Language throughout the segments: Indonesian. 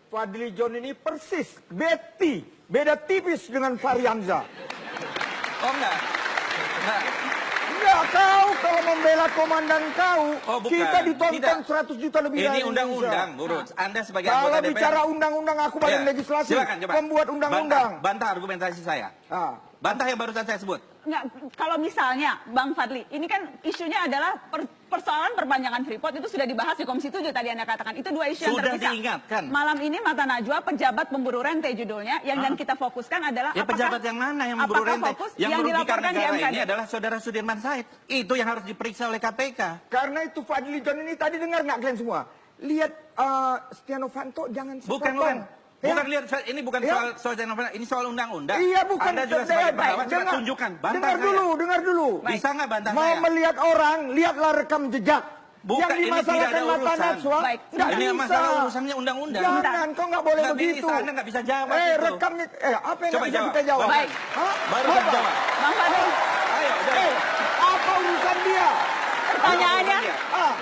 Fadli John ini persis, beda tipis dengan Fahrianza. Oh enggak? Enggak. Enggak, kau kalau membela komandan kau, Oh, bukan. kita ditonton Tidak. 100 juta lebih dari Ini undang-undang, Indonesia. Burut. Anda sebagai Kalau anggota DPR. bicara undang-undang, aku badan Ya. legislasi, Silakan, coba. pembuat undang-undang. Bantah argumentasi saya. Ah. Bantah yang barusan saya sebut. Nggak, kalau misalnya Bang Fadli, ini kan isunya adalah persoalan perpanjangan Freeport itu sudah dibahas di Komisi 7 tadi Anda katakan. Itu dua isu yang Sudah terpisah. diingatkan. Malam ini Mata Najwa pejabat pemburu rente judulnya yang dan kita fokuskan adalah Ya pejabat yang mana yang memburu apakah rente? fokus Yang merugikan dilaporkan di negara MKD? ini adalah saudara Sudirman Said. Itu yang harus diperiksa oleh KPK. Karena itu Fadli John ini tadi dengar nggak kalian semua? Lihat Setia Novanto jangan Bukan, sepotong. bukan lihat ini bukan Ya. soal Novanto, ini soal undang-undang. Iya, bukan. Anda juga sebagai pengawas coba Dengar- tunjukkan, bantah dengar saya. dengar dulu. Bisa nggak bantah Mau saya? melihat orang, lihatlah rekam jejak. Bukan, yang ini tidak dimasalahkan ada Mata urusan. Najwa, Baik. nggak Ini bisa. masalah urusannya undang-undang. Jangan, kau nggak boleh Nggak begitu. bisa, Anda nggak bisa jawab itu. rekamnya, apa yang Coba nggak bisa jawab. kita jawab? Baik. Hah? Baru Apa? jawab. Bang Fadli, Ayo, jawab. Apa urusan dia? pertanyaannya,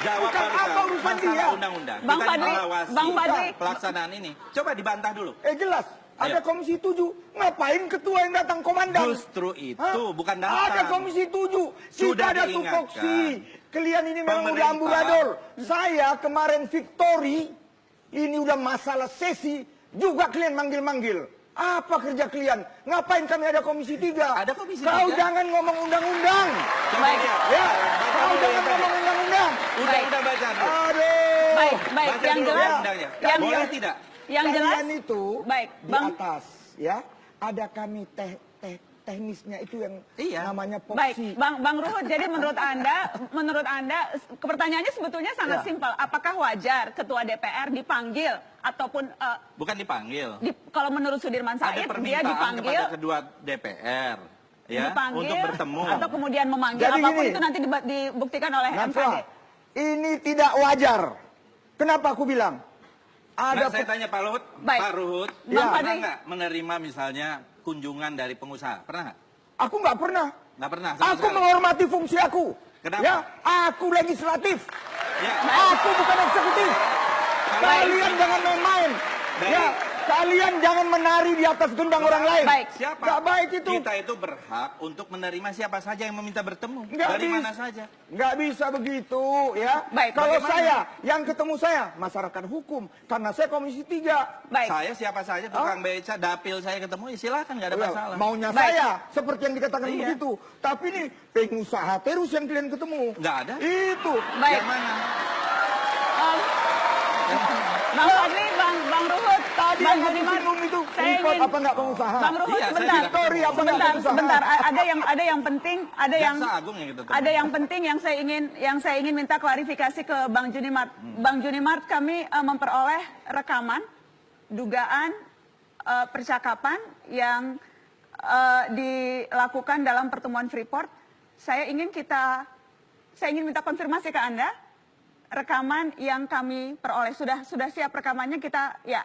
Jawab bukan barusan. apa urusan Masalah dia. undang-undang. Bang Kita Fadli, mengawasi Bang Fadli. pelaksanaan ini. Coba dibantah dulu. Jelas. Ada Ayo. Komisi 7. Ngapain ketua yang datang komandan? Justru itu, Hah? bukan datang. Ada Komisi 7. Sudah Kita ada diingatkan. tupoksi. Kalian ini memang udah Pemerintah. amburador. Saya kemarin Victory. Ini udah masalah sesi. Juga kalian manggil-manggil. Apa kerja kalian? Ngapain kami ada Komisi 3? Ada Komisi Kau 3. jangan ngomong undang-undang. Coba Baik. lihat. Ya, Baca kau dulu jangan yang tadi. ngomong undang-undang. Udah baca dulu. Aduh. baik, Baca yang dulu jelas, undang-undangnya. yang Boleh tidak? Yang jelas, Kalian itu baik, di Bang. atas, ya. Ada kami teknisnya itu yang Iya. namanya Baik, poksi. Bang Ruhut. Jadi menurut Anda, pertanyaannya sebetulnya sangat Ya. simpel. Apakah wajar Ketua DPR dipanggil ataupun Bukan dipanggil. kalau menurut Sudirman Ada Said dia permintaan dipanggil, kepada kedua DPR ya dipanggil untuk bertemu. atau kemudian memanggil Jadi apapun gini. itu nanti dibuktikan oleh Najwa, MKD. ini tidak wajar. Kenapa aku bilang? Nah, Ada saya tanya Pak Luhut, Baik. Pak Ruhut, Bang pernah Fadli. nggak menerima misalnya kunjungan dari pengusaha? Pernah nggak? Aku nggak pernah. Nggak pernah. sama Aku sekali. menghormati fungsi aku. Kenapa? Ya, aku legislatif. Ya. Aku bukan eksekutif. Kalian jangan main-main. Baik. Ya, kalian jangan menari di atas gendang orang lain. Baik. Siapa? Nggak baik itu. Kita itu berhak untuk menerima siapa saja yang meminta bertemu. Nggak dari bisa. mana saja. Nggak bisa begitu, ya. Baik, Kalau bagaimana? saya, yang ketemu saya, masyarakat hukum. Karena saya Komisi 3. Baik. Saya siapa saja, tukang beca, dapil saya ketemu, ya silakan, nggak ada Ya, masalah. maunya Baik. saya, seperti yang dikatakan Iya. begitu. Tapi nih, pengusaha terus yang kalian ketemu. Nggak ada. Itu. Baik. Yang mana? Bang Fadli, Bang Ruhut, Tadi Bang yang Budiman, disinggung itu, saya report ingin apa nggak pengusaha? Bang Ruhut, Iya, saya sebentar. tidak Story apa nggak Sebentar, pengusaha? sebentar. Ada yang penting, Jaksa Agung yang kita temukan. ada yang penting yang saya ingin minta klarifikasi ke Bang Junimart. Bang Junimart, kami memperoleh rekaman dugaan percakapan yang dilakukan dalam pertemuan Freeport. Saya ingin minta konfirmasi ke Anda. Rekaman yang kami peroleh sudah siap rekamannya, kita ya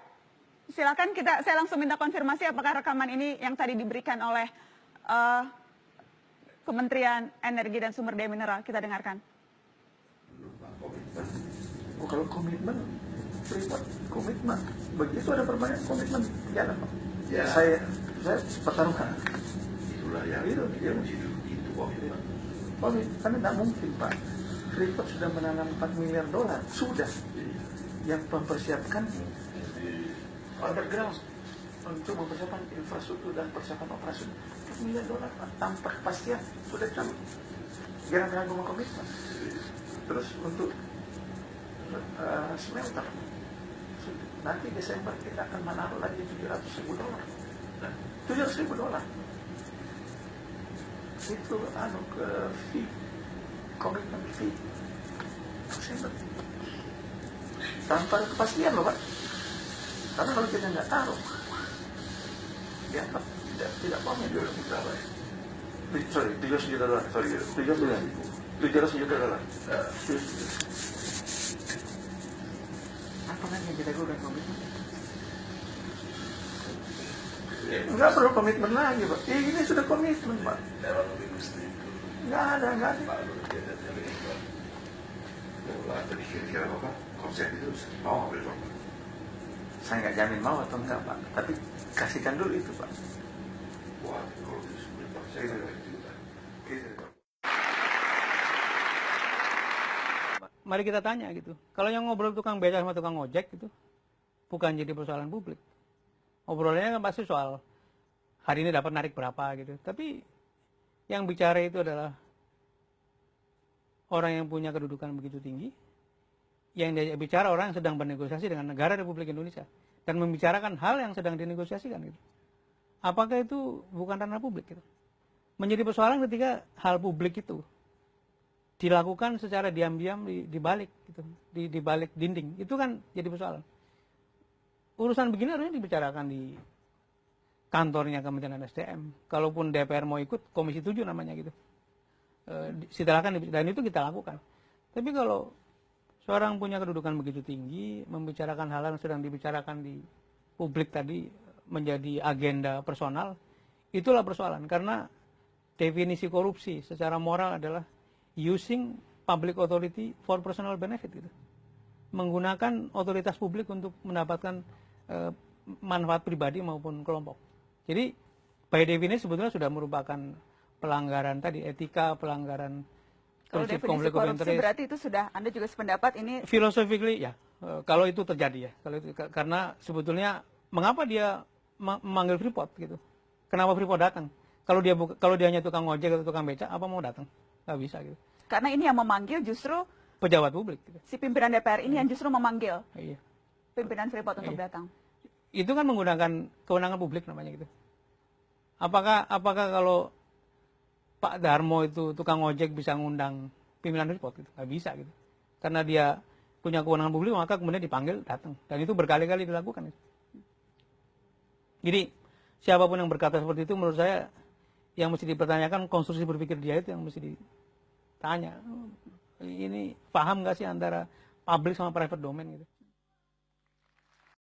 silakan saya langsung minta konfirmasi apakah rekaman ini yang tadi diberikan oleh Kementerian Energi dan Sumber Daya Mineral. Kita dengarkan. Oh, kalau komitmen, Freeport komitmen, begitu ada perbanyak komitmen jalan Pak. Ya. Saya pertaruhkan. Itulah yang Itu, yang iya. itu komitmen. Karena tidak mungkin Pak. Freeport sudah menanam 4 miliar dolar, sudah. Yang mempersiapkan underground untuk mempersiapkan infrastruktur dan persiapan operasi 4 miliar dolar Pak. Tanpa kepastian sudah cukup. Jangan ragu sama komitmen. Terus untuk smelter, nanti Desember kita akan menaruh lagi 700.000 dolar. 700.000 dolar. Itu ke fee, komitmen fee. Desember. Tanpa ada kepastian loh Pak. Karena kalau kita nggak taruh, dianggap tidak komit. Sorry, 700 juta dolar. Sorry, 700 juta dolar. Apa lagi yang kita gunakan komitmen? Nggak perlu komitmen lagi Pak. Ini sudah komitmen Pak. Dalam industri itu. Nggak ada. Lalu dia dari itu. Tadi kira-kira apa? Konsep itu mau besok. Saya nggak jamin mau atau enggak Pak, tapi kasihkan dulu itu Pak. Wah, kalau di 10% juta. Mari kita tanya gitu. Kalau yang ngobrol tukang beca sama tukang ojek itu bukan jadi persoalan publik. Obrolannya kan pasti soal hari ini dapat narik berapa gitu. Tapi yang bicara itu adalah orang yang punya kedudukan begitu tinggi, yang diajak bicara orang yang sedang bernegosiasi dengan negara Republik Indonesia dan membicarakan hal yang sedang dinegosiasikan gitu. Apakah itu bukan ranah publik gitu? Menjadi persoalan ketika hal publik itu dilakukan secara diam-diam di balik gitu, di balik dinding. Itu kan jadi persoalan. Urusan begini harusnya dibicarakan di kantornya Kementerian SDM. Kalaupun DPR mau ikut, Komisi 7 namanya gitu. Silakan, dan itu kita lakukan. Tapi kalau seorang punya kedudukan begitu tinggi, membicarakan hal yang sedang dibicarakan di publik tadi menjadi agenda personal, itulah persoalan. Karena definisi korupsi secara moral adalah using public authority for personal benefit gitu. Menggunakan otoritas publik untuk mendapatkan manfaat pribadi maupun kelompok. Jadi by definisi sebetulnya sudah merupakan pelanggaran tadi, etika, pelanggaran Kalau prinsip definisi conflict of korupsi interest. berarti itu sudah, Anda juga sependapat ini Philosophically ya, kalau itu terjadi ya, karena sebetulnya mengapa dia memanggil Freeport gitu? Kenapa Freeport datang? Kalau dia hanya tukang ojek atau tukang beca, apa mau datang? Nggak bisa gitu. karena ini yang memanggil justru Pejabat publik. Gitu. si pimpinan DPR ini yang justru memanggil Iya. pimpinan Freeport untuk datang. Itu kan menggunakan kewenangan publik namanya gitu. Apakah kalau Pak Darmo itu tukang ojek bisa ngundang pimpinan Freeport gitu? Nggak bisa gitu. Karena dia punya kewenangan publik, maka kemudian dipanggil datang. Dan itu berkali-kali dilakukan. Gitu. Jadi siapapun yang berkata seperti itu menurut saya yang mesti dipertanyakan konstruksi berpikir dia itu yang mesti ditanya. Ini paham nggak sih antara public sama private domain gitu?